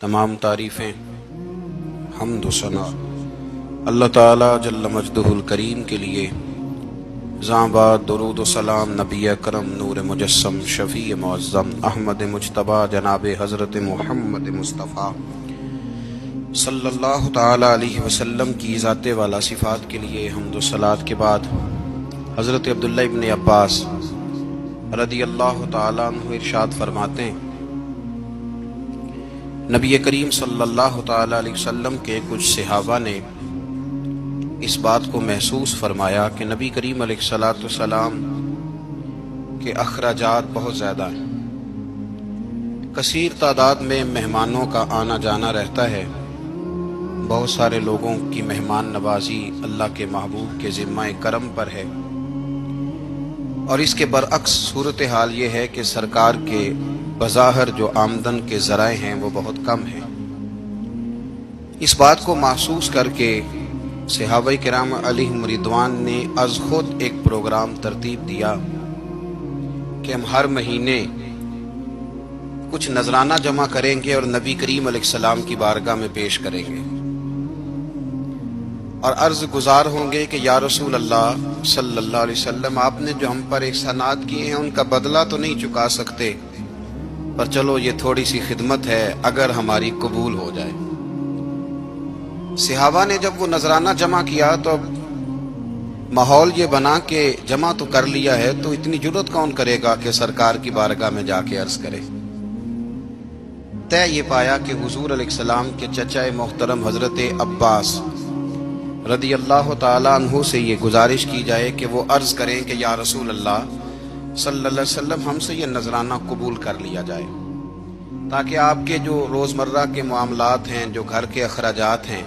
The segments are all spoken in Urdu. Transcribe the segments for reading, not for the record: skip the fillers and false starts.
تمام تعریفیں حمد و ثنا اللہ تعالی جل مجدہ الکریم کے لیے، زاں بعد درود و سلام نبی اکرم نور مجسم شفیع معظم احمد مجتبی جناب حضرت محمد مصطفیٰ صلی اللہ تعالی علیہ وسلم کی ذات والا صفات کے لیے حمد و صلات کے بعد حضرت عبداللہ ابن عباس رضی اللہ تعالیٰ عنہ ارشاد فرماتے ہیں، نبی کریم صلی اللہ تعالی علیہ وسلم کے کچھ صحابہ نے اس بات کو محسوس فرمایا کہ نبی کریم علیہ السلام کے اخراجات بہت زیادہ ہیں، کثیر تعداد میں مہمانوں کا آنا جانا رہتا ہے، بہت سارے لوگوں کی مہمان نوازی اللہ کے محبوب کے ذمہ کرم پر ہے، اور اس کے برعکس صورتحال یہ ہے کہ سرکار کے بظاہر جو آمدن کے ذرائع ہیں وہ بہت کم ہیں۔ اس بات کو محسوس کر کے صحابہ کرام علیہم رضوان نے از خود ایک پروگرام ترتیب دیا کہ ہم ہر مہینے کچھ نذرانہ جمع کریں گے اور نبی کریم علیہ السلام کی بارگاہ میں پیش کریں گے، اور عرض گزار ہوں گے کہ یا رسول اللہ صلی اللہ علیہ وسلم، آپ نے جو ہم پر احسانات کیے ہیں ان کا بدلہ تو نہیں چکا سکتے، پر چلو یہ تھوڑی سی خدمت ہے اگر ہماری قبول ہو جائے۔ صحابہ نے جب وہ نذرانہ جمع کیا تو اب ماحول یہ بنا کہ جمع تو کر لیا ہے تو اتنی جرت کون کرے گا کہ سرکار کی بارگاہ میں جا کے عرض کرے۔ طے یہ پایا کہ حضور علیہ السلام کے چچا محترم حضرت عباس رضی اللہ تعالیٰ عنہ سے یہ گزارش کی جائے کہ وہ عرض کریں کہ یا رسول اللہ صلی اللہ علیہ وسلم، ہم سے یہ نذرانہ قبول کر لیا جائے، تاکہ آپ کے جو روزمرہ کے معاملات ہیں، جو گھر کے اخراجات ہیں،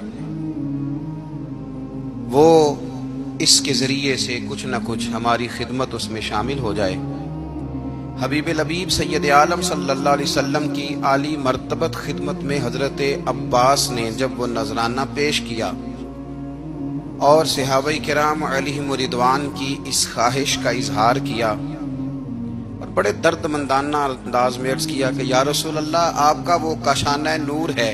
وہ اس کے ذریعے سے کچھ نہ کچھ ہماری خدمت اس میں شامل ہو جائے۔ حبیب لبیب سید عالم صلی اللہ علیہ وسلم کی عالی مرتبت خدمت میں حضرت عباس نے جب وہ نذرانہ پیش کیا اور صحابہ کرام علیہم رضوان کی اس خواہش کا اظہار کیا اور بڑے درد مندانہ انداز میں عرض کیا کہ یا رسول اللہ، آپ کا وہ کاشانہ نور ہے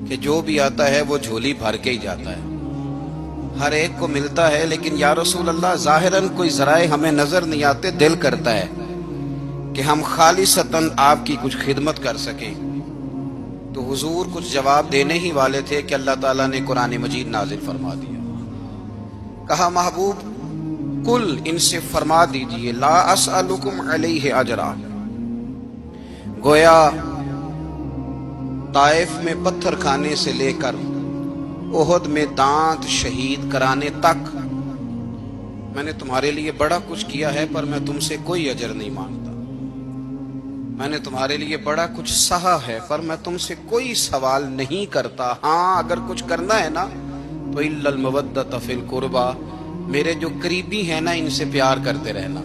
کہ جو بھی آتا ہے وہ جھولی بھر کے ہی جاتا ہے، ہر ایک کو ملتا ہے، لیکن یا رسول اللہ ظاہراً کوئی ذرائع ہمیں نظر نہیں آتے، دل کرتا ہے کہ ہم خالصتاً آپ کی کچھ خدمت کر سکیں۔ تو حضور کچھ جواب دینے ہی والے تھے کہ اللہ تعالیٰ نے قرآن مجید نازل فرما دیا۔ کہا محبوب کل ان سے فرما دیجئے لا اسألکم علیہ اجرا، گویا طائف میں پتھر کھانے سے لے کر احد میں دانت شہید کرانے تک میں نے تمہارے لیے بڑا کچھ کیا ہے، پر میں تم سے کوئی اجر نہیں مانگتا۔ میں نے تمہارے لیے بڑا کچھ سہا ہے، پر میں تم سے کوئی سوال نہیں کرتا۔ ہاں اگر کچھ کرنا ہے نا تو الا المودۃ فی القربى، میرے جو قریبی ہیں نا ان سے پیار کرتے رہنا،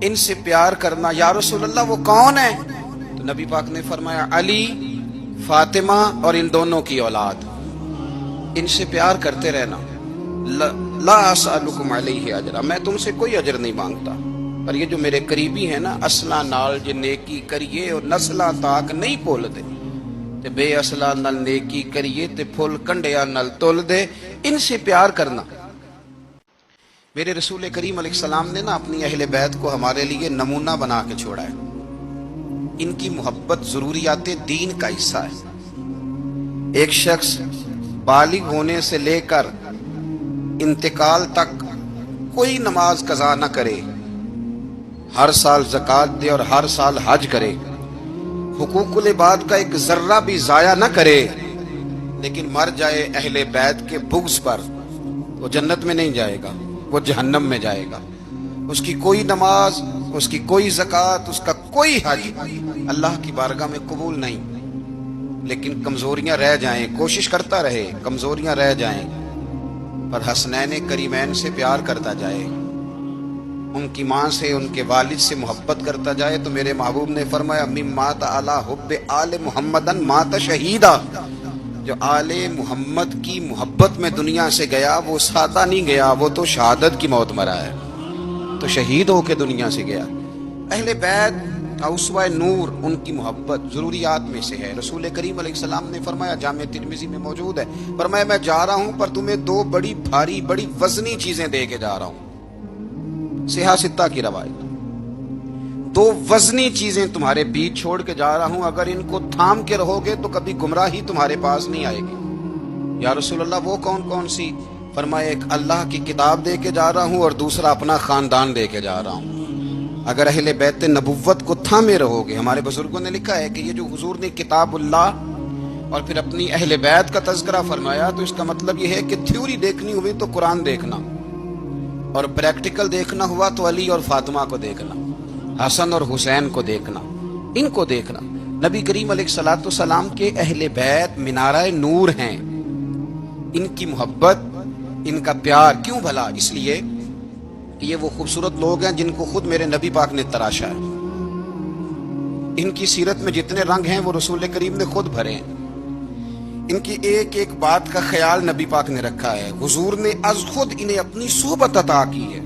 ان سے پیار کرنا۔ یا رسول اللہ وہ کون ہے؟ تو نبی پاک نے فرمایا علی، فاطمہ اور ان دونوں کی اولاد، ان سے پیار کرتے رہنا۔ لا اسألکم علیہ اجرا، میں تم سے کوئی اجر نہیں مانگتا، پر یہ جو میرے قریبی ہیں نا، اصلا نال جو نیکی کریے اور نسلاں تاک نہیں بھول دے، تے بے اصلا نل نیکی کریے تے پھول کنڈیا نل تول دے، ان سے پیار کرنا۔ میرے رسول کریم علیہ السلام نے نا اپنی اہل بیت کو ہمارے لیے نمونہ بنا کے چھوڑا ہے۔ ان کی محبت ضروریات دین کا حصہ ہے۔ ایک شخص بالغ ہونے سے لے کر انتقال تک کوئی نماز قضا نہ کرے، ہر سال زکوٰۃ دے اور ہر سال حج کرے، حقوق العباد کا ایک ذرہ بھی ضائع نہ کرے، لیکن مر جائے اہل بیت کے بغض پر، وہ جنت میں نہیں جائے گا، وہ جہنم میں جائے گا۔ اس کی کوئی نماز، اس کی کوئی زکوٰۃ، اس کا کوئی حج اللہ کی بارگاہ میں قبول نہیں۔ لیکن کمزوریاں رہ جائیں، کوشش کرتا رہے، کمزوریاں رہ جائیں، پر حسنین کریمین سے پیار کرتا جائے، ان کی ماں سے، ان کے والد سے محبت کرتا جائے، تو میرے محبوب نے فرمایا مم مات علی حب آل محمدن مات شہیدا، جو آل محمد کی محبت میں دنیا سے گیا وہ سادہ نہیں گیا، وہ تو شہادت کی موت مرا ہے، تو شہید ہو کے دنیا سے گیا۔ اہل بیت اسوہ نور ان کی محبت ضروریات میں سے ہے۔ رسول کریم علیہ السلام نے فرمایا، جامع ترمذی میں موجود ہے، فرمایا میں جا رہا ہوں پر تمہیں دو بڑی بھاری بڑی وزنی چیزیں دے کے جا رہا ہوں، صحیح ستہ کی روایت، دو وزنی چیزیں تمہارے بیچ چھوڑ کے جا رہا ہوں، اگر ان کو تھام کے رہو گے تو کبھی گمراہی تمہارے پاس نہیں آئے گی۔ یا رسول اللہ وہ کون کون سی؟ فرمایا ایک اللہ کی کتاب دے کے جا رہا ہوں اور دوسرا اپنا خاندان دے کے جا رہا ہوں۔ اگر اہل بیت نبوت کو تھامے رہو گے، ہمارے بزرگوں نے لکھا ہے کہ یہ جو حضور نے کتاب اللہ اور پھر اپنی اہل بیت کا تذکرہ فرمایا تو اس کا مطلب یہ ہے کہ تھیوری دیکھنی ہوئی تو قرآن دیکھنا، اور پریکٹیکل دیکھنا ہوا تو علی اور فاطمہ کو دیکھنا، حسن اور حسین کو دیکھنا، ان کو دیکھنا۔ نبی کریم علیہ الصلوۃ والسلام کے اہل بیت منارہ نور ہیں، ان کی محبت، ان کا پیار کیوں بھلا؟ اس لیے کہ یہ وہ خوبصورت لوگ ہیں جن کو خود میرے نبی پاک نے تراشا ہے، ان کی سیرت میں جتنے رنگ ہیں وہ رسول کریم نے خود بھرے ہیں، ان کی ایک ایک بات کا خیال نبی پاک نے رکھا ہے، حضور نے از خود انہیں اپنی صحبت عطا کی ہے۔